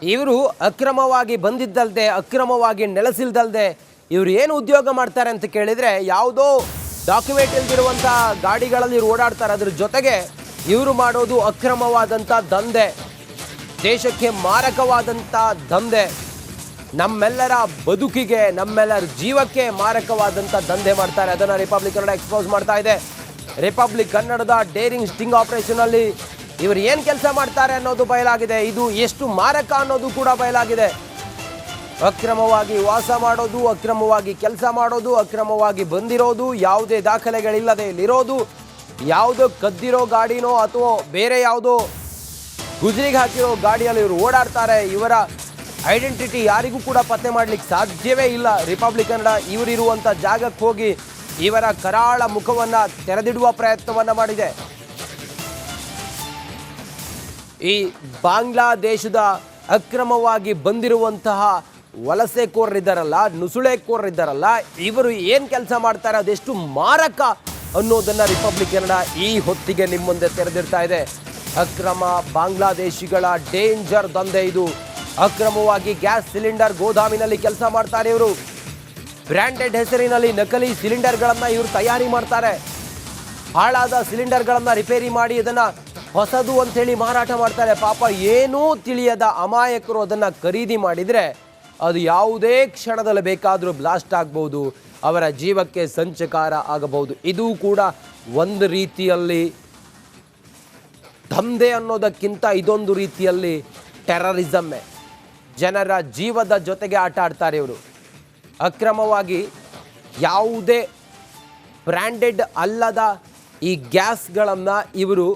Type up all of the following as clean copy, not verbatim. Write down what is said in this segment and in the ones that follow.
ಇವರು ಅಕ್ರಮವಾಗಿ ಬಂದಿದ್ದಲ್ದೆ ಅಕ್ರಮವಾಗಿ ನೆಲೆಸಿಲ್ದಲ್ದೆ ಇವರು ಏನು ಉದ್ಯೋಗ ಮಾಡ್ತಾರೆ ಅಂತ ಕೇಳಿದರೆ ಯಾವುದೋ ಡಾಕ್ಯುಮೆಂಟ್ ಇಲ್ದಿರುವಂಥ ಗಾಡಿಗಳಲ್ಲಿ ಇವರು ಓಡಾಡ್ತಾರೆ. ಅದ್ರ ಜೊತೆಗೆ ಇವರು ಮಾಡೋದು ಅಕ್ರಮವಾದಂಥ ದಂಧೆ, ದೇಶಕ್ಕೆ ಮಾರಕವಾದಂಥ ದಂಧೆ, ನಮ್ಮೆಲ್ಲರ ಬದುಕಿಗೆ ನಮ್ಮೆಲ್ಲರ ಜೀವಕ್ಕೆ ಮಾರಕವಾದಂಥ ದಂಧೆ ಮಾಡ್ತಾರೆ. ಅದನ್ನು ರಿಪಬ್ಲಿಕ್ ಕನ್ನಡ ಎಕ್ಸ್ಪೋಸ್ ಮಾಡ್ತಾ ಇದೆ. ರಿಪಬ್ಲಿಕ್ ಕನ್ನಡದ ಡೇರಿಂಗ್ ಸ್ಟಿಂಗ್ ಆಪರೇಷನಲ್ಲಿ ಇವರು ಏನು ಕೆಲಸ ಮಾಡ್ತಾರೆ ಅನ್ನೋದು ಬಯಲಾಗಿದೆ. ಇದು ಎಷ್ಟು ಮಾರಕ ಅನ್ನೋದು ಕೂಡ ಬಯಲಾಗಿದೆ. ಅಕ್ರಮವಾಗಿ ವಾಸ ಮಾಡೋದು, ಅಕ್ರಮವಾಗಿ ಕೆಲಸ ಮಾಡೋದು, ಅಕ್ರಮವಾಗಿ ಬಂದಿರೋದು, ಯಾವುದೇ ದಾಖಲೆಗಳಿಲ್ಲದೆ ಇಲ್ಲಿರೋದು, ಯಾವುದೋ ಕದ್ದಿರೋ ಗಾಡಿನೋ ಅಥವಾ ಬೇರೆ ಯಾವುದೋ ಗುಜರಿಗೆ ಹಾಕಿರೋ ಗಾಡಿಯಲ್ಲಿ ಇವರು ಓಡಾಡ್ತಾರೆ. ಇವರ ಐಡೆಂಟಿಟಿ ಯಾರಿಗೂ ಕೂಡ ಪತ್ತೆ ಮಾಡಲಿಕ್ಕೆ ಸಾಧ್ಯವೇ ಇಲ್ಲ. ರಿಪಬ್ಲಿಕ್ ಕನ್ನಡ ಇವರಿರುವಂಥ ಜಾಗಕ್ಕೆ ಹೋಗಿ ಇವರ ಕರಾಳ ಮುಖವನ್ನು ತೆರೆದಿಡುವ ಪ್ರಯತ್ನವನ್ನು ಮಾಡಿದೆ. ಈ ಬಾಂಗ್ಲಾದೇಶದ ಅಕ್ರಮವಾಗಿ ಬಂದಿರುವಂತಹ ವಲಸೆಕೋರರಿದ್ದಾರಲ್ಲ, ನುಸುಳೆಕೋರರಿದ್ದಾರಲ್ಲ, ಇವರು ಏನು ಕೆಲಸ ಮಾಡ್ತಾರೆ, ಅದೆಷ್ಟು ಮಾರಕ ಅನ್ನೋದನ್ನು ರಿಪಬ್ಲಿಕ್ ಕನ್ನಡ ಈ ಹೊತ್ತಿಗೆ ನಿಮ್ಮ ಮುಂದೆ ತೆರೆದಿರ್ತಾ ಇದೆ. ಅಕ್ರಮ ಬಾಂಗ್ಲಾದೇಶಿಗಳ ಡೇಂಜರ್ ದಂಧೆ ಇದು. ಅಕ್ರಮವಾಗಿ ಗ್ಯಾಸ್ ಸಿಲಿಂಡರ್ ಗೋದಾಮಿನಲ್ಲಿ ಕೆಲಸ ಮಾಡ್ತಾರೆ ಇವರು. ಬ್ರ್ಯಾಂಡೆಡ್ ಹೆಸರಿನಲ್ಲಿ ನಕಲಿ ಸಿಲಿಂಡರ್ಗಳನ್ನು ಇವರು ತಯಾರಿ ಮಾಡ್ತಾರೆ. ಹಾಳಾದ ಸಿಲಿಂಡರ್ಗಳನ್ನು ರಿಪೇರಿ ಮಾಡಿ ಅದನ್ನು ಹೊಸದು ಅಂಥೇಳಿ ಮಾರಾಟ ಮಾಡ್ತಾರೆ. ಪಾಪ ಏನೂ ತಿಳಿಯದ ಅಮಾಯಕರು ಅದನ್ನು ಖರೀದಿ ಮಾಡಿದರೆ ಅದು ಯಾವುದೇ ಕ್ಷಣದಲ್ಲಿ ಬೇಕಾದರೂ ಬ್ಲಾಸ್ಟ್ ಆಗ್ಬೋದು, ಅವರ ಜೀವಕ್ಕೆ ಸಂಚಕಾರ ಆಗಬಹುದು. ಇದು ಕೂಡ ಒಂದು ರೀತಿಯಲ್ಲಿ ದಂಧೆ ಅನ್ನೋದಕ್ಕಿಂತ ಇದೊಂದು ರೀತಿಯಲ್ಲಿ ಟೆರರಿಸಮ್ಮೇ. ಜನರ ಜೀವದ ಜೊತೆಗೆ ಆಟ ಆಡ್ತಾರೆ ಇವರು. ಅಕ್ರಮವಾಗಿ ಯಾವುದೇ ಬ್ರ್ಯಾಂಡೆಡ್ ಅಲ್ಲದ ಈ ಗ್ಯಾಸ್ಗಳನ್ನು ಇವರು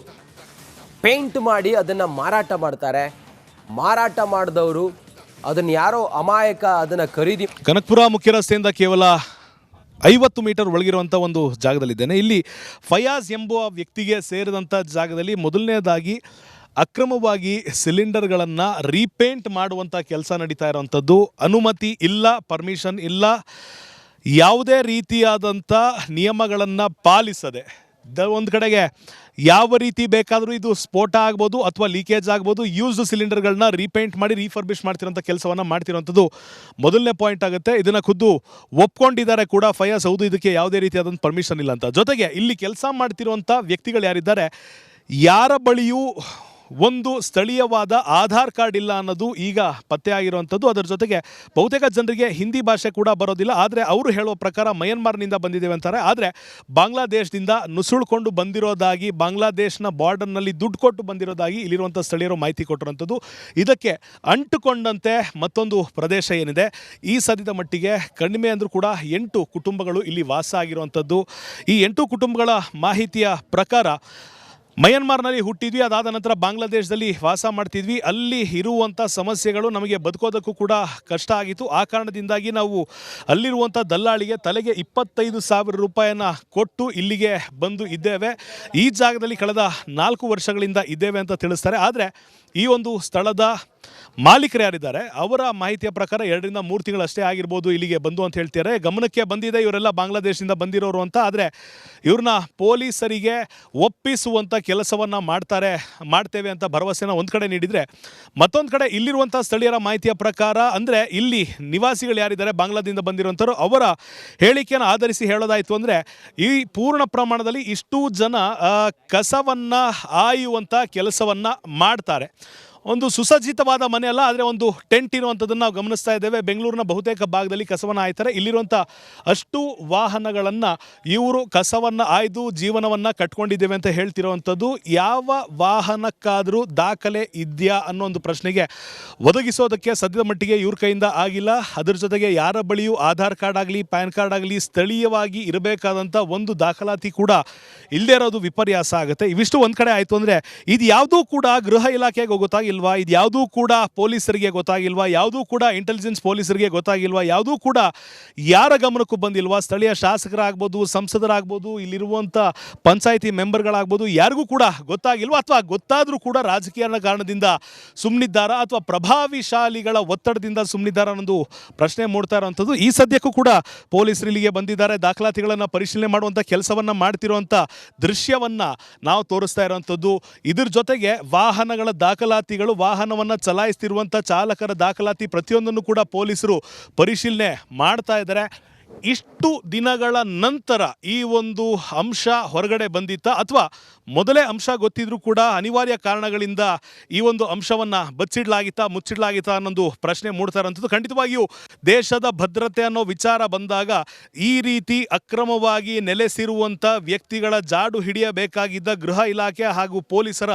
ಪೇಂಟ್ ಮಾಡಿ ಅದನ್ನು ಮಾರಾಟ ಮಾಡ್ತಾರೆ. ಮಾರಾಟ ಮಾಡಿದವರು ಅದನ್ನು ಯಾರೋ ಅಮಾಯಕ ಅದನ್ನು ಖರೀದಿ. ಕನಕಪುರ ಮುಖ್ಯ ರಸ್ತೆಯಿಂದ ಕೇವಲ 50 ಮೀಟರ್ ಒಳಗಿರುವಂಥ ಒಂದು ಜಾಗದಲ್ಲಿದ್ದೇನೆ. ಇಲ್ಲಿ ಫಯಾಜ್ ಎಂಬುವ ವ್ಯಕ್ತಿಗೆ ಸೇರಿದಂಥ ಜಾಗದಲ್ಲಿ ಮೊದಲನೇದಾಗಿ ಅಕ್ರಮವಾಗಿ ಸಿಲಿಂಡರ್ಗಳನ್ನು ರೀಪೇಂಟ್ ಮಾಡುವಂಥ ಕೆಲಸ ನಡೀತಾ ಇರೋವಂಥದ್ದು. ಅನುಮತಿ ಇಲ್ಲ, ಪರ್ಮಿಷನ್ ಇಲ್ಲ, ಯಾವುದೇ ರೀತಿಯಾದಂಥ ನಿಯಮಗಳನ್ನು ಪಾಲಿಸದೆ ಒಂದು ಕಡೆಗೆ ಯಾವ ರೀತಿ ಬೇಕಾದರೂ ಇದು ಸ್ಫೋಟ ಆಗ್ಬೋದು ಅಥವಾ ಲೀಕೇಜ್ ಆಗ್ಬೋದು, ಯೂಸ್ಡ್ ಸಿಲಿಂಡರ್ಗಳನ್ನ ರೀಪೇಂಟ್ ಮಾಡಿ ರೀಫರ್ಬಿಷ್ ಮಾಡ್ತಿರೋಂಥ ಕೆಲಸವನ್ನು ಮಾಡ್ತಿರೋಂಥದ್ದು ಮೊದಲನೇ ಪಾಯಿಂಟ್ ಆಗುತ್ತೆ. ಇದನ್ನು ಖುದ್ದು ಒಪ್ಕೊಂಡಿದ್ದಾರೆ ಕೂಡ ಫಯಾಜ್, ಹೌದು ಇದಕ್ಕೆ ಯಾವುದೇ ರೀತಿಯಾದಂಥ ಪರ್ಮಿಷನ್ ಇಲ್ಲ ಅಂತ. ಜೊತೆಗೆ ಇಲ್ಲಿ ಕೆಲಸ ಮಾಡ್ತಿರುವಂಥ ವ್ಯಕ್ತಿಗಳು ಯಾರಿದ್ದಾರೆ, ಯಾರ ಬಳಿಯೂ ಒಂದು ಸ್ಥಳೀಯವಾದ ಆಧಾರ್ ಕಾರ್ಡ್ ಇಲ್ಲ ಅನ್ನೋದು ಈಗ ಪತ್ತೆ ಆಗಿರುವಂಥದ್ದು. ಅದರ ಜೊತೆಗೆ ಬಹುತೇಕ ಜನರಿಗೆ ಹಿಂದಿ ಭಾಷೆ ಕೂಡ ಬರೋದಿಲ್ಲ. ಆದರೆ ಅವರು ಹೇಳುವ ಪ್ರಕಾರ ಮಯನ್ಮಾರ್ನಿಂದ ಬಂದಿದ್ದೇವೆ ಅಂತಾರೆ. ಆದರೆ ಬಾಂಗ್ಲಾದೇಶದಿಂದ ನುಸುಳ್ಕೊಂಡು ಬಂದಿರೋದಾಗಿ, ಬಾಂಗ್ಲಾದೇಶನ ಬಾರ್ಡರ್ನಲ್ಲಿ ದುಡ್ಡು ಕೊಟ್ಟು ಬಂದಿರೋದಾಗಿ ಇಲ್ಲಿರುವಂಥ ಸ್ಥಳೀಯರು ಮಾಹಿತಿ ಕೊಟ್ಟಿರುವಂಥದ್ದು. ಇದಕ್ಕೆ ಅಂಟುಕೊಂಡಂತೆ ಮತ್ತೊಂದು ಪ್ರದೇಶ ಏನಿದೆ, ಈ ಸದ್ಯದ ಮಟ್ಟಿಗೆ ಕಡಿಮೆ ಅಂದರೂ ಕೂಡ 8 ಕುಟುಂಬಗಳು ಇಲ್ಲಿ ವಾಸ ಆಗಿರುವಂಥದ್ದು. ಈ 8 ಕುಟುಂಬಗಳ ಮಾಹಿತಿಯ ಪ್ರಕಾರ ಮಯನ್ಮಾರ್ನಲ್ಲಿ ಹುಟ್ಟಿದ್ವಿ, ಅದಾದ ನಂತರ ಬಾಂಗ್ಲಾದೇಶದಲ್ಲಿ ವಾಸ ಮಾಡ್ತಿದ್ವಿ, ಅಲ್ಲಿ ಇರುವಂಥ ಸಮಸ್ಯೆಗಳು ನಮಗೆ ಬದುಕೋದಕ್ಕೂ ಕೂಡ ಕಷ್ಟ ಆಗಿತ್ತು. ಆ ಕಾರಣದಿಂದಾಗಿ ನಾವು ಅಲ್ಲಿರುವಂಥ ದಲ್ಲಾಳಿಗೆ ತಲೆಗೆ 25,000 ರೂಪಾಯಿಯನ್ನು ಕೊಟ್ಟು ಇಲ್ಲಿಗೆ ಬಂದು ಇದ್ದೇವೆ. ಈ ಜಾಗದಲ್ಲಿ ಕಳೆದ 4 ವರ್ಷಗಳಿಂದ ಇದ್ದೇವೆ ಅಂತ ತಿಳಿಸ್ತಾರೆ. ಆದರೆ ಈ ಒಂದು ಸ್ಥಳದ ಮಾಲೀಕರು ಯಾರಿದ್ದಾರೆ ಅವರ ಮಾಹಿತಿಯ ಪ್ರಕಾರ 2 ರಿಂದ 3 ತಿಂಗಳಷ್ಟೇ ಆಗಿರ್ಬೋದು ಇಲ್ಲಿಗೆ ಬಂದು ಅಂತ ಹೇಳ್ತಾರೆ. ಗಮನಕ್ಕೆ ಬಂದಿದೆ ಇವರೆಲ್ಲ ಬಾಂಗ್ಲಾದೇಶದಿಂದ ಬಂದಿರೋರು ಅಂತ. ಆದರೆ ಇವ್ರನ್ನ ಪೊಲೀಸರಿಗೆ ಒಪ್ಪಿಸುವಂಥ ಕೆಲಸವನ್ನು ಮಾಡ್ತೇವೆ ಅಂತ ಭರವಸೆನ ಒಂದು ಕಡೆ ನೀಡಿದರೆ, ಮತ್ತೊಂದು ಕಡೆ ಇಲ್ಲಿರುವಂಥ ಸ್ಥಳೀಯರ ಮಾಹಿತಿಯ ಪ್ರಕಾರ ಅಂದರೆ ಇಲ್ಲಿ ನಿವಾಸಿಗಳು ಯಾರಿದ್ದಾರೆ ಬಾಂಗ್ಲಾದಿಂದ ಬಂದಿರುವಂಥವ್ರು, ಅವರ ಹೇಳಿಕೆಯನ್ನು ಆಧರಿಸಿ ಹೇಳೋದಾಯಿತು ಅಂದರೆ ಈ ಪೂರ್ಣ ಪ್ರಮಾಣದಲ್ಲಿ ಇಷ್ಟು ಜನ ಕಸವನ್ನು ಆಯುವಂಥ ಕೆಲಸವನ್ನು ಮಾಡ್ತಾರೆ. ಒಂದು ಸುಸಜ್ಜಿತವಾದ ಮನೆ ಅಲ್ಲ, ಆದರೆ ಒಂದು ಟೆಂಟ್ ಇರುವಂಥದ್ದನ್ನು ನಾವು ಗಮನಿಸ್ತಾ ಇದ್ದೇವೆ. ಬೆಂಗಳೂರಿನ ಬಹುತೇಕ ಭಾಗದಲ್ಲಿ ಕಸವನ್ನು ಆಯ್ತಾರೆ. ಇಲ್ಲಿರುವಂಥ ಅಷ್ಟು ವಾಹನಗಳನ್ನು ಇವರು ಕಸವನ್ನು ಆಯ್ದು ಜೀವನವನ್ನು ಕಟ್ಕೊಂಡಿದ್ದೇವೆ ಅಂತ ಹೇಳ್ತಿರೋವಂಥದ್ದು. ಯಾವ ವಾಹನಕ್ಕಾದರೂ ದಾಖಲೆ ಇದೆಯಾ ಅನ್ನೋ ಒಂದು ಪ್ರಶ್ನೆಗೆ ಒದಗಿಸೋದಕ್ಕೆ ಸದ್ಯದ ಮಟ್ಟಿಗೆ ಇವ್ರ ಕೈಯಿಂದ ಆಗಿಲ್ಲ. ಅದರ ಜೊತೆಗೆ ಯಾರ ಬಳಿಯೂ ಆಧಾರ್ ಕಾರ್ಡ್ ಆಗಲಿ ಪ್ಯಾನ್ ಕಾರ್ಡ್ ಆಗಲಿ ಸ್ಥಳೀಯವಾಗಿ ಇರಬೇಕಾದಂಥ ಒಂದು ದಾಖಲಾತಿ ಕೂಡ ಇಲ್ಲದೇ ಇರೋದು ವಿಪರ್ಯಾಸ ಆಗುತ್ತೆ. ಇವಿಷ್ಟು ಒಂದು ಕಡೆ ಆಯಿತು ಅಂದರೆ ಇದು ಯಾವುದೂ ಕೂಡ ಗೃಹ ಇಲಾಖೆಗೆ ಗೊತ್ತಾಗಿಲ್ಲ, ಇದು ಯಾವುದೂ ಕೂಡ ಪೊಲೀಸರಿಗೆ ಗೊತ್ತಾಗಿಲ್ವಾ, ಯಾವುದೂ ಕೂಡ ಇಂಟೆಲಿಜೆನ್ಸ್ ಪೊಲೀಸರಿಗೆ ಗೊತ್ತಾಗಿಲ್ವಾ, ಯಾವುದೂ ಕೂಡ ಯಾರ ಗಮನಕ್ಕೂ ಬಂದಿಲ್ವಾ, ಸ್ಥಳೀಯ ಶಾಸಕರಾಗ್ಬೋದು, ಸಂಸದರಾಗ್ಬೋದು, ಇಲ್ಲಿರುವಂಥ ಪಂಚಾಯಿತಿ ಮೆಂಬರ್ಗಳಾಗ್ಬೋದು, ಯಾರಿಗೂ ಕೂಡ ಗೊತ್ತಾಗಿಲ್ವಾ, ಅಥವಾ ಗೊತ್ತಾದರೂ ಕೂಡ ರಾಜಕೀಯ ಕಾರಣದಿಂದ ಸುಮ್ಮನಿದ್ದಾರಾ ಅಥವಾ ಪ್ರಭಾವಿಶಾಲಿಗಳ ಒತ್ತಡದಿಂದ ಸುಮ್ಮನಿದ್ದಾರಾ ಅನ್ನೋದು ಪ್ರಶ್ನೆ ಮೂಡ್ತಾ ಇರೋವಂಥದ್ದು. ಈ ಸದ್ಯಕ್ಕೂ ಕೂಡ ಪೊಲೀಸರು ಇಲ್ಲಿಗೆ ಬಂದಿದ್ದಾರೆ, ದಾಖಲಾತಿಗಳನ್ನು ಪರಿಶೀಲನೆ ಮಾಡುವಂಥ ಕೆಲಸವನ್ನು ಮಾಡ್ತಿರುವಂಥ ದೃಶ್ಯವನ್ನು ನಾವು ತೋರಿಸ್ತಾ ಇರೋವಂಥದ್ದು. ಇದ್ರ ಜೊತೆಗೆ ವಾಹನಗಳ ದಾಖಲಾತಿಗಳು ದಾಖಲಾತಿಗಳು, ವಾಹನವನ್ನು ಚಲಾಯಿಸ್ತಿರುವಂಥ ಚಾಲಕರ ದಾಖಲಾತಿ ಪ್ರತಿಯೊಂದನ್ನು ಕೂಡ ಪೊಲೀಸರು ಪರಿಶೀಲನೆ ಮಾಡ್ತಾ ಇದ್ದಾರೆ. ಇಷ್ಟು ದಿನಗಳ ನಂತರ ಈ ಒಂದು ಅಂಶ ಹೊರಗಡೆ ಬಂದಿತ್ತ ಅಥವಾ ಮೊದಲೇ ಅಂಶ ಗೊತ್ತಿದ್ರೂ ಕೂಡ ಅನಿವಾರ್ಯ ಕಾರಣಗಳಿಂದ ಈ ಒಂದು ಅಂಶವನ್ನು ಮುಚ್ಚಿಡಲಾಗಿತ್ತಾ ಅನ್ನೊಂದು ಪ್ರಶ್ನೆ ಮೂಡ್ತಾ ಇರೋಂಥದ್ದು. ಖಂಡಿತವಾಗಿಯೂ ದೇಶದ ಭದ್ರತೆ ಅನ್ನೋ ವಿಚಾರ ಬಂದಾಗ ಈ ರೀತಿ ಅಕ್ರಮವಾಗಿ ನೆಲೆಸಿರುವಂಥ ವ್ಯಕ್ತಿಗಳ ಜಾಡು ಹಿಡಿಯಬೇಕಾಗಿದ್ದ ಗೃಹ ಇಲಾಖೆ ಹಾಗೂ ಪೊಲೀಸರ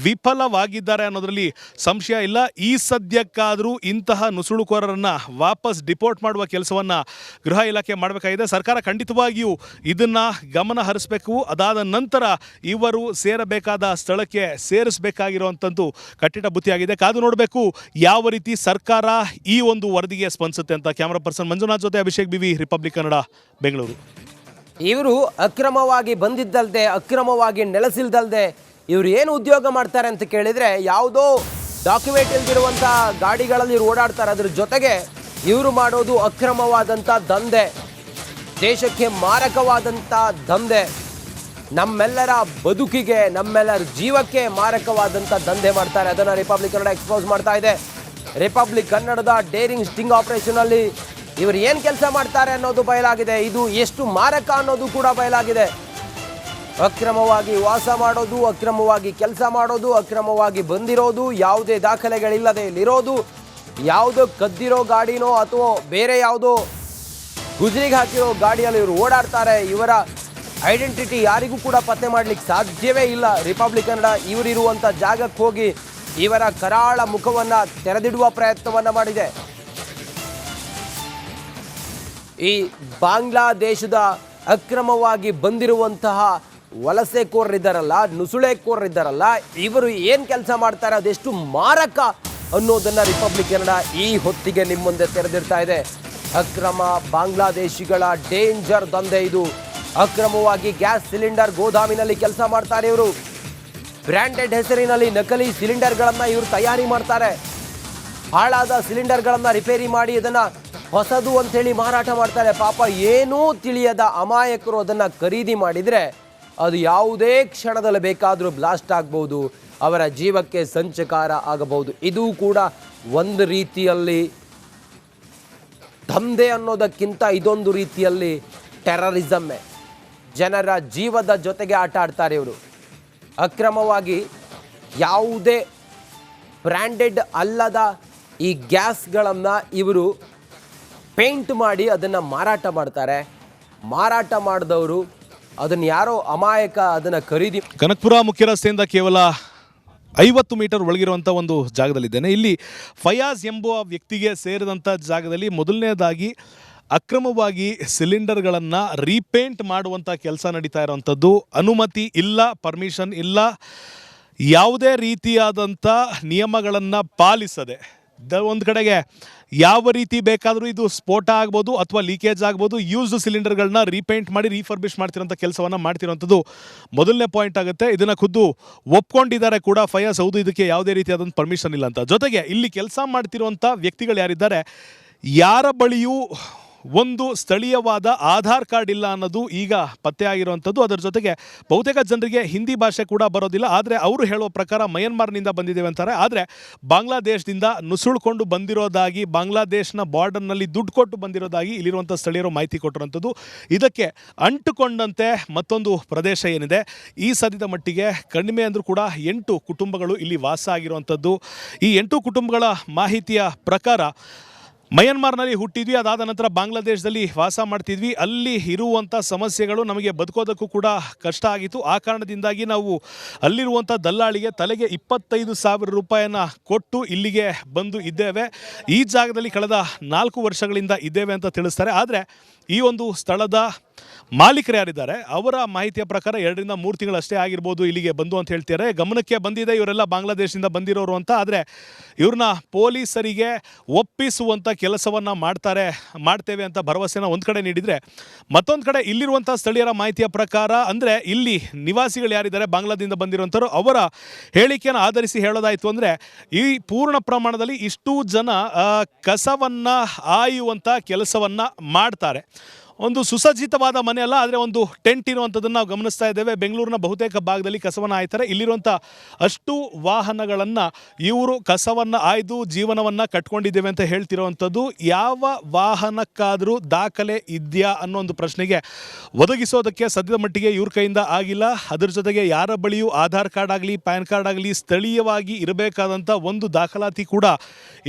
ವಿಫಲವಾಗಿದ್ದಾರೆ ಅನ್ನೋದರಲ್ಲಿ ಸಂಶಯ ಇಲ್ಲ. ಈ ಸದ್ಯಕ್ಕಾದರೂ ಇಂತಹ ನುಸುಳುಕೋರರನ್ನು ವಾಪಸ್ ಡಿಪೋರ್ಟ್ ಮಾಡುವ ಕೆಲಸವನ್ನು ಗೃಹ ಇಲಾಖೆ ಮಾಡಬೇಕಾಗಿದೆ. ಸರ್ಕಾರ ಖಂಡಿತವಾಗಿಯೂ ಇದನ್ನು ಗಮನ ಹರಿಸಬೇಕು. ಅದಾದ ನಂತರ ಇವರು ಸೇರಬೇಕಾದ ಸ್ಥಳಕ್ಕೆ ಸೇರಿಸಬೇಕಾಗಿರುವಂಥದ್ದು ಕಟ್ಟಿಟ್ಟ ಬುತ್ತಿಯಾಗಿದೆ. ಕಾದು ನೋಡಬೇಕು ಯಾವ ರೀತಿ ಸರ್ಕಾರ ಈ ಒಂದು ವರದಿಗೆ ಸ್ಪಂದಿಸುತ್ತೆ ಅಂತ. ಕ್ಯಾಮರಾ ಪರ್ಸನ್ ಮಂಜುನಾಥ್ ಜೊತೆ ಅಭಿಷೇಕ್ ಬಿವಿ, ರಿಪಬ್ಲಿಕ್ ಕನ್ನಡ, ಬೆಂಗಳೂರು. ಇವರು ಅಕ್ರಮವಾಗಿ ಬಂದಿದ್ದಲ್ದೆ, ಅಕ್ರಮವಾಗಿ ನೆಲೆಸಿಲ್ದಲ್ದೆ ಇವರು ಏನು ಉದ್ಯೋಗ ಮಾಡ್ತಾರೆ ಅಂತ ಕೇಳಿದರೆ ಯಾವುದೋ ಡಾಕ್ಯುಮೆಂಟ್ ಇಲ್ದಿರುವಂಥ ಗಾಡಿಗಳಲ್ಲಿ ಇವರು ಓಡಾಡ್ತಾರೆ. ಅದ್ರ ಜೊತೆಗೆ ಇವರು ಮಾಡೋದು ಅಕ್ರಮವಾದಂಥ ದಂಧೆ, ದೇಶಕ್ಕೆ ಮಾರಕವಾದಂಥ ದಂಧೆ, ನಮ್ಮೆಲ್ಲರ ಬದುಕಿಗೆ, ನಮ್ಮೆಲ್ಲರ ಜೀವಕ್ಕೆ ಮಾರಕವಾದಂಥ ದಂಧೆ ಮಾಡ್ತಾರೆ. ಅದನ್ನು ರಿಪಬ್ಲಿಕ್ ಕನ್ನಡ ಎಕ್ಸ್ಪೋಸ್ ಮಾಡ್ತಾ ಇದೆ. ರಿಪಬ್ಲಿಕ್ ಕನ್ನಡದ ಡೇರಿಂಗ್ ಸ್ಟಿಂಗ್ ಆಪರೇಷನಲ್ಲಿ ಇವರು ಏನು ಕೆಲಸ ಮಾಡ್ತಾರೆ ಅನ್ನೋದು ಬಯಲಾಗಿದೆ. ಇದು ಎಷ್ಟು ಮಾರಕ ಅನ್ನೋದು ಕೂಡ ಬಯಲಾಗಿದೆ. ಅಕ್ರಮವಾಗಿ ವಾಸ ಮಾಡೋದು, ಅಕ್ರಮವಾಗಿ ಕೆಲಸ ಮಾಡೋದು, ಅಕ್ರಮವಾಗಿ ಬಂದಿರೋದು, ಯಾವುದೇ ದಾಖಲೆಗಳಿಲ್ಲದೆ ಇಲ್ಲಿರೋದು, ಯಾವುದೋ ಕದ್ದಿರೋ ಗಾಡಿನೋ ಅಥವಾ ಬೇರೆ ಯಾವುದೋ ಗುಜರಿಗೆ ಹಾಕಿರೋ ಗಾಡಿಯಲ್ಲಿ ಇವರು ಓಡಾಡ್ತಾರೆ. ಇವರ ಐಡೆಂಟಿಟಿ ಯಾರಿಗೂ ಕೂಡ ಪತ್ತೆ ಮಾಡಲಿಕ್ಕೆ ಸಾಧ್ಯವೇ ಇಲ್ಲ. ರಿಪಬ್ಲಿಕ್ ಕನ್ನಡ ಇವರಿರುವಂಥ ಜಾಗಕ್ಕೆ ಹೋಗಿ ಇವರ ಕರಾಳ ಮುಖವನ್ನು ತೆರೆದಿಡುವ ಪ್ರಯತ್ನವನ್ನು ಮಾಡಿದೆ. ಈ ಬಾಂಗ್ಲಾದೇಶದ ಅಕ್ರಮವಾಗಿ ಬಂದಿರುವಂತಹ ವಲಸೆಕೋರರಿದ್ದಾರಲ್ಲ, ನುಸುಳೆಕೋರರಿದ್ದಾರಲ್ಲ, ಇವರು ಏನು ಕೆಲಸ ಮಾಡ್ತಾರೆ, ಅದೆಷ್ಟು ಮಾರಕ ಅನ್ನೋದನ್ನು ರಿಪಬ್ಲಿಕ್ ಕನ್ನಡ ಈ ಹೊತ್ತಿಗೆ ನಿಮ್ಮ ಮುಂದೆ ತೆರೆದಿರ್ತಾ ಇದೆ. ಅಕ್ರಮ ಬಾಂಗ್ಲಾದೇಶಿಗಳ ಡೇಂಜರ್ ದಂಧೆ ಇದು. ಅಕ್ರಮವಾಗಿ ಗ್ಯಾಸ್ ಸಿಲಿಂಡರ್ ಗೋದಾಮಿನಲ್ಲಿ ಕೆಲಸ ಮಾಡ್ತಾರೆ ಇವರು. ಬ್ರ್ಯಾಂಡೆಡ್ ಹೆಸರಿನಲ್ಲಿ ನಕಲಿ ಸಿಲಿಂಡರ್ಗಳನ್ನು ಇವರು ತಯಾರಿ ಮಾಡ್ತಾರೆ. ಹಾಳಾದ ಸಿಲಿಂಡರ್ಗಳನ್ನು ರಿಪೇರಿ ಮಾಡಿ ಅದನ್ನು ಹೊಸದು ಅಂಥೇಳಿ ಮಾರಾಟ ಮಾಡ್ತಾರೆ. ಪಾಪ ಏನೂ ತಿಳಿಯದ ಅಮಾಯಕರು ಅದನ್ನು ಖರೀದಿ ಮಾಡಿದರೆ ಅದು ಯಾವುದೇ ಕ್ಷಣದಲ್ಲಿ ಬೇಕಾದರೂ ಬ್ಲಾಸ್ಟ್ ಆಗ್ಬೋದು, ಅವರ ಜೀವಕ್ಕೆ ಸಂಚಕಾರ ಆಗಬಹುದು. ಇದು ಕೂಡ ಒಂದು ರೀತಿಯಲ್ಲಿ ದಂಧೆ ಅನ್ನೋದಕ್ಕಿಂತ ಇದೊಂದು ರೀತಿಯಲ್ಲಿ ಟೆರರಿಸಮ್ಮೇ. ಜನರ ಜೀವದ ಜೊತೆಗೆ ಆಟ ಆಡ್ತಾರೆ ಇವರು. ಅಕ್ರಮವಾಗಿ ಯಾವುದೇ ಬ್ರ್ಯಾಂಡೆಡ್ ಅಲ್ಲದ ಈ ಗ್ಯಾಸ್ಗಳನ್ನು ಇವರು ಪೇಂಟ್ ಮಾಡಿ ಅದನ್ನು ಮಾರಾಟ ಮಾಡ್ತಾರೆ. ಮಾರಾಟ ಮಾಡಿದವರು ಅದನ್ನು ಯಾರೋ ಅಮಾಯಕ ಅದನ್ನು ಖರೀದಿ. ಕನಕಪುರ ಮುಖ್ಯ ರಸ್ತೆಯಿಂದ ಕೇವಲ 50 ಮೀಟರ್ ಒಳಗಿರುವಂಥ ಒಂದು ಜಾಗದಲ್ಲಿದ್ದೇನೆ. ಇಲ್ಲಿ ಫಯಾಜ್ ಎಂಬುವ ವ್ಯಕ್ತಿಗೆ ಸೇರಿದಂಥ ಜಾಗದಲ್ಲಿ ಮೊದಲನೇದಾಗಿ ಅಕ್ರಮವಾಗಿ ಸಿಲಿಂಡರ್ಗಳನ್ನು ರೀಪೇಂಟ್ ಮಾಡುವಂಥ ಕೆಲಸ ನಡೀತಾ ಇರೋವಂಥದ್ದು. ಅನುಮತಿ ಇಲ್ಲ, ಪರ್ಮಿಷನ್ ಇಲ್ಲ, ಯಾವುದೇ ರೀತಿಯಾದಂಥ ನಿಯಮಗಳನ್ನು ಪಾಲಿಸದೆ ಒಂದು ಕಡೆಗೆ ಯಾವ ರೀತಿ ಬೇಕಾದರೂ ಇದು ಸ್ಫೋಟ ಆಗ್ಬೋದು ಅಥವಾ ಲೀಕೇಜ್ ಆಗ್ಬೋದು, ಯೂಸ್ಡ್ ಸಿಲಿಂಡರ್ಗಳನ್ನ ರೀಪೇಂಟ್ ಮಾಡಿ ರೀಫರ್ಬಿಶ್ ಮಾಡ್ತಿರೋಂಥ ಕೆಲಸವನ್ನು ಮಾಡ್ತಿರೋಂಥದ್ದು ಮೊದಲನೇ ಪಾಯಿಂಟ್ ಆಗುತ್ತೆ. ಇದನ್ನು ಖುದ್ದು ಒಪ್ಕೊಂಡಿದ್ದಾರೆ ಕೂಡ ಫಯಾಜ್, ಹೌದು ಇದಕ್ಕೆ ಯಾವುದೇ ರೀತಿಯಾದಂಥ ಪರ್ಮಿಷನ್ ಇಲ್ಲ ಅಂತ. ಜೊತೆಗೆ ಇಲ್ಲಿ ಕೆಲಸ ಮಾಡ್ತಿರುವಂಥ ವ್ಯಕ್ತಿಗಳು ಯಾರಿದ್ದಾರೆ, ಯಾರ ಬಳಿಯೂ ಒಂದು ಸ್ಥಳೀಯವಾದ ಆಧಾರ್ ಕಾರ್ಡ್ ಇಲ್ಲ ಅನ್ನೋದು ಈಗ ಪತ್ತೆ ಆಗಿರುವಂಥದ್ದು. ಅದರ ಜೊತೆಗೆ ಬಹುತೇಕ ಜನರಿಗೆ ಹಿಂದಿ ಭಾಷೆ ಕೂಡ ಬರೋದಿಲ್ಲ. ಆದರೆ ಅವರು ಹೇಳುವ ಪ್ರಕಾರ ಮಯನ್ಮಾರ್ನಿಂದ ಬಂದಿದ್ದೇವೆ ಅಂತಾರೆ. ಆದರೆ ಬಾಂಗ್ಲಾದೇಶದಿಂದ ನುಸುಳ್ಕೊಂಡು ಬಂದಿರೋದಾಗಿ, ಬಾಂಗ್ಲಾದೇಶನ ಬಾರ್ಡರ್ನಲ್ಲಿ ದುಡ್ಡು ಕೊಟ್ಟು ಬಂದಿರೋದಾಗಿ ಇಲ್ಲಿರುವಂಥ ಸ್ಥಳೀಯರು ಮಾಹಿತಿ ಕೊಟ್ಟಿರುವಂಥದ್ದು. ಇದಕ್ಕೆ ಅಂಟುಕೊಂಡಂತೆ ಮತ್ತೊಂದು ಪ್ರದೇಶ ಏನಿದೆ, ಈ ಸದ್ಯದ ಮಟ್ಟಿಗೆ ಕಡಿಮೆ ಅಂದರೂ ಕೂಡ 8 ಕುಟುಂಬಗಳು ಇಲ್ಲಿ ವಾಸ ಆಗಿರುವಂಥದ್ದು. ಈ 8 ಕುಟುಂಬಗಳ ಮಾಹಿತಿಯ ಪ್ರಕಾರ ಮಯನ್ಮಾರ್ನಲ್ಲಿ ಹುಟ್ಟಿದ್ವಿ, ಅದಾದ ನಂತರ ಬಾಂಗ್ಲಾದೇಶದಲ್ಲಿ ವಾಸ ಮಾಡ್ತಿದ್ವಿ, ಅಲ್ಲಿ ಇರುವಂಥ ಸಮಸ್ಯೆಗಳು ನಮಗೆ ಬದುಕೋದಕ್ಕೂ ಕೂಡ ಕಷ್ಟ ಆಗಿತ್ತು. ಆ ಕಾರಣದಿಂದಾಗಿ ನಾವು ಅಲ್ಲಿರುವಂಥ ದಲ್ಲಾಳಿಗೆ ತಲೆಗೆ 25,000 ರೂಪಾಯಿಯನ್ನು ಕೊಟ್ಟು ಇಲ್ಲಿಗೆ ಬಂದು ಇದ್ದೇವೆ. ಈ ಜಾಗದಲ್ಲಿ ಕಳೆದ 4 ವರ್ಷಗಳಿಂದ ಇದ್ದೇವೆ ಅಂತ ತಿಳಿಸ್ತಾರೆ. ಆದರೆ ಈ ಒಂದು ಸ್ಥಳದ ಮಾಲೀಕರು ಯಾರಿದ್ದಾರೆ ಅವರ ಮಾಹಿತಿಯ ಪ್ರಕಾರ 2 ರಿಂದ 3 ತಿಂಗಳಷ್ಟೇ ಆಗಿರ್ಬೋದು ಇಲ್ಲಿಗೆ ಬಂದು ಅಂತ ಹೇಳ್ತಾರೆ. ಗಮನಕ್ಕೆ ಬಂದಿದೆ ಇವರೆಲ್ಲ ಬಾಂಗ್ಲಾದೇಶದಿಂದ ಬಂದಿರೋರು ಅಂತ. ಆದರೆ ಇವ್ರನ್ನ ಪೊಲೀಸರಿಗೆ ಒಪ್ಪಿಸುವಂಥ ಕೆಲಸವನ್ನು ಮಾಡ್ತೇವೆ ಅಂತ ಭರವಸೆನ ಒಂದು ಕಡೆ ನೀಡಿದರೆ, ಮತ್ತೊಂದು ಕಡೆ ಇಲ್ಲಿರುವಂಥ ಸ್ಥಳೀಯರ ಮಾಹಿತಿಯ ಪ್ರಕಾರ ಅಂದರೆ ಇಲ್ಲಿ ನಿವಾಸಿಗಳು ಯಾರಿದ್ದಾರೆ ಬಾಂಗ್ಲಾದಿಂದ ಬಂದಿರುವಂಥವ್ರು, ಅವರ ಹೇಳಿಕೆಯನ್ನು ಆಧರಿಸಿ ಹೇಳೋದಾಯಿತು ಅಂದರೆ ಈ ಪೂರ್ಣ ಪ್ರಮಾಣದಲ್ಲಿ ಇಷ್ಟು ಜನ ಕಸವನ್ನು ಆಯುವಂಥ ಕೆಲಸವನ್ನು ಮಾಡ್ತಾರೆ. ಒಂದು ಸುಸಜ್ಜಿತವಾದ ಮನೆ ಅಲ್ಲ, ಆದರೆ ಒಂದು ಟೆಂಟ್ ಇರುವಂಥದ್ದನ್ನು ನಾವು ಗಮನಿಸ್ತಾ ಇದ್ದೇವೆ. ಬೆಂಗಳೂರಿನ ಬಹುತೇಕ ಭಾಗದಲ್ಲಿ ಕಸವನ್ನು ಆಯ್ತಾರೆ. ಇಲ್ಲಿರುವಂಥ ಅಷ್ಟು ವಾಹನಗಳನ್ನು ಇವರು ಕಸವನ್ನು ಆಯ್ದು ಜೀವನವನ್ನು ಕಟ್ಕೊಂಡಿದ್ದೇವೆ ಅಂತ ಹೇಳ್ತಿರುವಂಥದ್ದು. ಯಾವ ವಾಹನಕ್ಕಾದರೂ ದಾಖಲೆ ಇದೆಯಾ ಅನ್ನೋ ಒಂದು ಪ್ರಶ್ನೆಗೆ ಒದಗಿಸೋದಕ್ಕೆ ಸದ್ಯದ ಮಟ್ಟಿಗೆ ಇವ್ರ ಕೈಯಿಂದ ಆಗಿಲ್ಲ. ಅದರ ಜೊತೆಗೆ ಯಾರ ಬಳಿಯೂ ಆಧಾರ್ ಕಾರ್ಡ್ ಆಗಲಿ ಪ್ಯಾನ್ ಕಾರ್ಡ್ ಆಗಲಿ ಸ್ಥಳೀಯವಾಗಿ ಇರಬೇಕಾದಂಥ ಒಂದು ದಾಖಲಾತಿ ಕೂಡ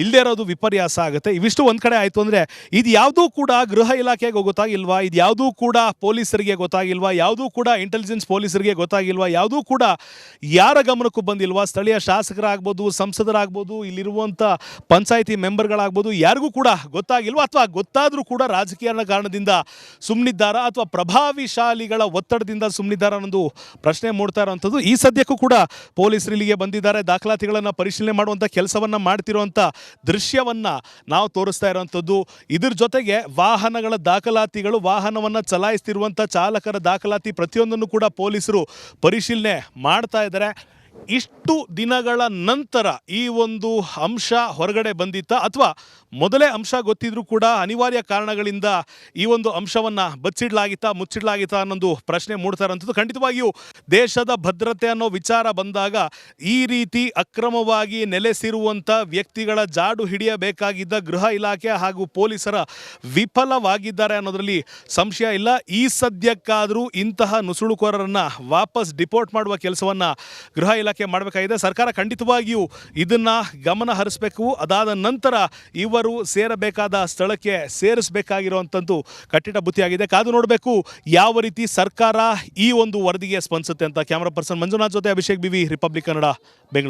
ಇಲ್ಲದೇ ಇರೋದು ವಿಪರ್ಯಾಸ ಆಗುತ್ತೆ. ಇವಿಷ್ಟು ಒಂದು ಕಡೆ ಆಯಿತು ಅಂದರೆ ಇದು ಯಾವುದೂ ಕೂಡ ಗೃಹ ಇಲಾಖೆಗೆ ಗೊತ್ತಾಗಿಲ್ವಾ, ಇದು ಯಾವುದೂ ಕೂಡ ಪೊಲೀಸರಿಗೆ ಗೊತ್ತಾಗಿಲ್ವಾ, ಯಾವುದೂ ಕೂಡ ಇಂಟೆಲಿಜೆನ್ಸ್ ಪೊಲೀಸರಿಗೆ ಗೊತ್ತಾಗಿಲ್ವಾ, ಯಾವುದೂ ಕೂಡ ಯಾರ ಗಮನಕ್ಕೂ ಬಂದಿಲ್ವಾ, ಸ್ಥಳೀಯ ಶಾಸಕರಾಗ್ಬೋದು, ಸಂಸದರಾಗ್ಬೋದು, ಇಲ್ಲಿರುವಂಥ ಪಂಚಾಯಿತಿ ಮೆಂಬರ್ಗಳಾಗ್ಬೋದು, ಯಾರಿಗೂ ಕೂಡ ಗೊತ್ತಾಗಿಲ್ವಾ, ಅಥವಾ ಗೊತ್ತಾದರೂ ಕೂಡ ರಾಜಕೀಯ ಕಾರಣದಿಂದ ಸುಮ್ಮನಿದ್ದಾರಾ ಅಥವಾ ಪ್ರಭಾವಿಶಾಲಿಗಳ ಒತ್ತಡದಿಂದ ಸುಮ್ಮನಿದ್ದಾರಾ ಅನ್ನೋದು ಪ್ರಶ್ನೆ ಮೂಡ್ತಾ ಇರೋವಂಥದ್ದು. ಈ ಸದ್ಯಕ್ಕೂ ಕೂಡ ಪೊಲೀಸರು ಇಲ್ಲಿಗೆ ಬಂದಿದ್ದಾರೆ. ದಾಖಲಾತಿಗಳನ್ನು ಪರಿಶೀಲನೆ ಮಾಡುವಂಥ ಕೆಲಸವನ್ನು ಮಾಡ್ತಿರುವಂಥ ದೃಶ್ಯವನ್ನು ನಾವು ತೋರಿಸ್ತಾ ಇರುವಂಥದ್ದು. ಇದ್ರ ಜೊತೆಗೆ ವಾಹನಗಳ ದಾಖಲಾತಿಗಳು, ವಾಹನವನ್ನು ಚಲಾಯಿಸ್ತಿರುವಂಥ ಚಾಲಕರ ದಾಖಲಾತಿ ಪ್ರತಿಯೊಂದನ್ನು ಕೂಡ ಪೊಲೀಸರು ಪರಿಶೀಲನೆ ಮಾಡ್ತಾ ಇದ್ದಾರೆ. ಇಷ್ಟು ದಿನಗಳ ನಂತರ ಈ ಒಂದು ಅಂಶ ಹೊರಗಡೆ ಬಂದಿತ್ತ ಅಥವಾ ಮೊದಲೇ ಅಂಶ ಗೊತ್ತಿದ್ರೂ ಕೂಡ ಅನಿವಾರ್ಯ ಕಾರಣಗಳಿಂದ ಈ ಒಂದು ಅಂಶವನ್ನು ಮುಚ್ಚಿಡಲಾಗಿತ್ತಾ ಅನ್ನೊಂದು ಪ್ರಶ್ನೆ ಮೂಡ್ತಾ ಇರೋಂಥದ್ದು. ಖಂಡಿತವಾಗಿಯೂ ದೇಶದ ಭದ್ರತೆ ಅನ್ನೋ ವಿಚಾರ ಬಂದಾಗ ಈ ರೀತಿ ಅಕ್ರಮವಾಗಿ ನೆಲೆಸಿರುವಂಥ ವ್ಯಕ್ತಿಗಳ ಜಾಡು ಹಿಡಿಯಬೇಕಾಗಿದ್ದ ಗೃಹ ಇಲಾಖೆ ಹಾಗೂ ಪೊಲೀಸರ ವಿಫಲವಾಗಿದ್ದಾರೆ ಅನ್ನೋದರಲ್ಲಿ ಸಂಶಯ ಇಲ್ಲ. ಈ ಸದ್ಯಕ್ಕಾದರೂ ಇಂತಹ ನುಸುಳುಕೋರರನ್ನು ವಾಪಸ್ ಡಿಪೋರ್ಟ್ ಮಾಡುವ ಕೆಲಸವನ್ನು ಗೃಹ ಇಲಾಖೆ ಮಾಡಬೇಕಾಗಿದೆ. ಸರ್ಕಾರ ಖಂಡಿತವಾಗಿಯೂ ಇದನ್ನು ಗಮನ ಹರಿಸಬೇಕು. ಅದಾದ ನಂತರ ಇವರು ಸೇರಬೇಕಾದ ಸ್ಥಳಕ್ಕೆ ಸೇರಿಸಬೇಕಾಗಿರುವಂಥದ್ದು ಕಟ್ಟಿಟ್ಟ ಬುತ್ತಿಯಾಗಿದೆ. ಕಾದು ನೋಡಬೇಕು ಯಾವ ರೀತಿ ಸರ್ಕಾರ ಈ ಒಂದು ವರದಿಗೆ ಸ್ಪಂದಿಸುತ್ತೆ ಅಂತ. ಕ್ಯಾಮರಾ ಪರ್ಸನ್ ಮಂಜುನಾಥ್ ಜೊತೆ ಅಭಿಷೇಕ್ ಬಿವಿ, ರಿಪಬ್ಲಿಕ್ ಕನ್ನಡ, ಬೆಂಗಳೂರು.